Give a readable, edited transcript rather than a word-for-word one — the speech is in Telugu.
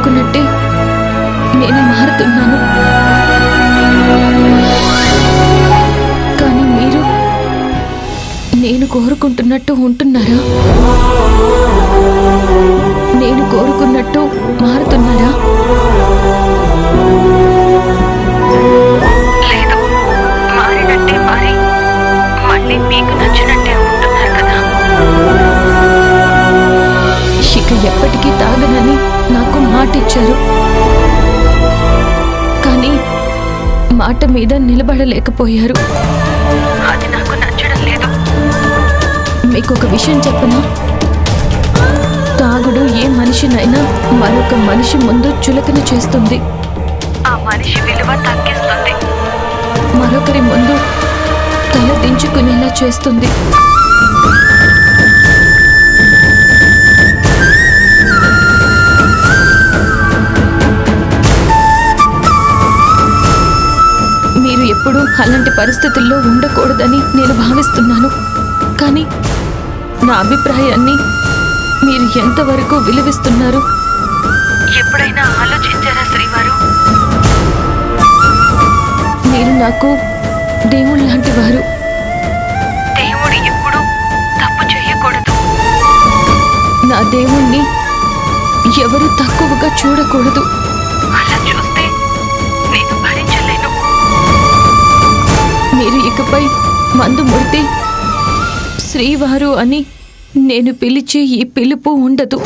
కోరుకున్నట్టే నేను మారుతున్నాను. కానీ మీరు నేను కోరుకుంటున్నట్టు ఉంటున్నారా? నేను కోరుకున్నట్టు మారుతున్నారా? లేదు, మారినట్టే మారి మళ్ళీ మీకు నచ్చినట్టే ఉంటున్నారు కదా. ఇక ఎప్పటికీ తాగనని నాకు మాట ఇచ్చారు. కానీ మాట మీద నిలబడలేకపోయారు. అది నాకు నచ్చడం లేదు. మీకు ఒక విషయం చెప్పనా? తాగుడు ఏ మనిషినైనా మరొక మనిషి ముందు చులకన చేస్తుంది. ఆ మనిషి విలువ తగ్గిస్తుంది. మరొకరి ముందు తల దించుకునేలా చేస్తుంది. మీరు ఎప్పుడూ అలాంటి పరిస్థితుల్లో ఉండకూడదని నేను భావిస్తున్నాను. కానీ నా అభిప్రాయాన్ని మీరు ఎంతవరకు విలువిస్తున్నారు? ఎప్పుడైనా ఆలోచించారా శ్రీవారు? మీరు నాకు దేవుళ్ళ లాంటి వారు. దేవుడు ఎప్పుడూ తప్పు చేయకూడదు. నా దేవుణ్ణి ఎవరు తక్కువగా చూడకూడదు. అలా చూస్తే నేను భరించలేను. మీరు ఇకపై మందుమూర్తి శ్రీవారు అని నేను పిలిచే ఈ పిలుపు ఉండదు.